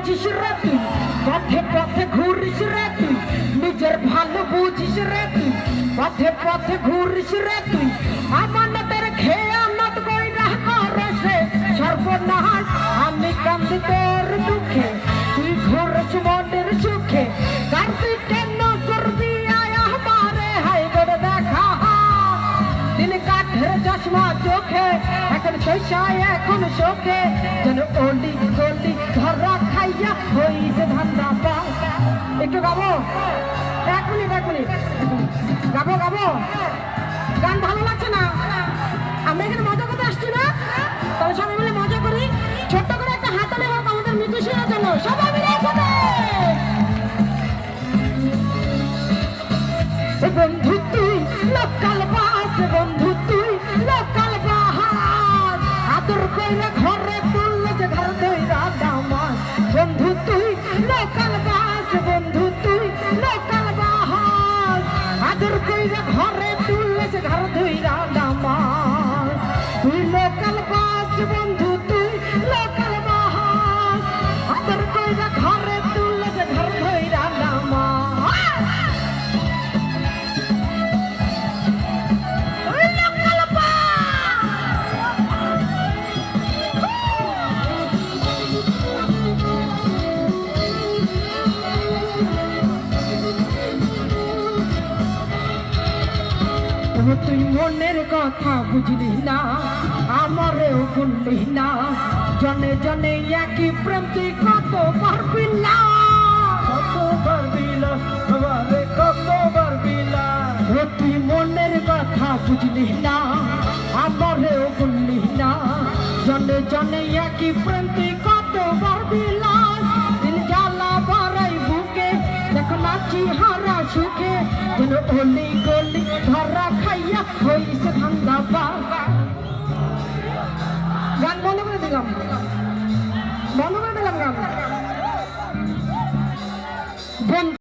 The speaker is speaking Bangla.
বুঝিস রে তুই, পথে পথে ঘুরিস রে তুই, নিজের ভালো বুঝিস রে তুই, পথে পথে ঘুরিস রে তুই, আমানতের খেয়ানত কইরা করে সে সর্বনাশ। আমি কান্দি তোর দুঃখে, তুই ঘুরস মনের সুখে, কার্তিকে নজর দিয়া আমারে হাই করে দেখা। দিন কাঠের চশমা চোখে, এখন শৈশায় এখন শোকে, যেন অলি গলি ধরা খাইয়া হইছে ধান্দা পা। একটু গাবো, এক মিনিট গাবো গাবো। গান ভালো লাগছে না? আমরা এখানে মজা করতে আসছি না? তাহলে সবাই মিলে মজা করি, ছোট্ট করে একটা হাততালি হোক আমাদের মিতুষীর জন্য। সবাই মিলে একসাথে বন্ধু তুই লোকাল বাস, বন্ধু তুই লোকাল বাহার, আদর কইরা ঘরে তুললে যে ঘর ধইরা দামার। বন্ধু তুই লোকাল বাস, বন্ধু তুই লোকাল বাহার, আদর কইরা ঘরে তুললে যে ঘর ধইরা দামার। তুই লোকাল বাস, বন্ধু তুই লোকাল বাহার, আদর কইরা ঘরে তুললে যে ঘর ধইরা দামার। তুই মনের কথা বুঝলি না, আমারেও বললি না, জনে জনে একই প্রেম তুই কত পারবি না, কত পারবি না, কত পারবি না। তুই মনের কথা বুঝলি না, আমারেও বললি না, জনে জনে একই প্রেম তুই কত পারবি না। দিন জ্বালা বাড়াই বুকে, দেখো নাচি হারা সুখে, যেন অলি গলি ধরা খাইয়া হইছে ধান্দা পা। গান বন্ধ করে দিলাম গান।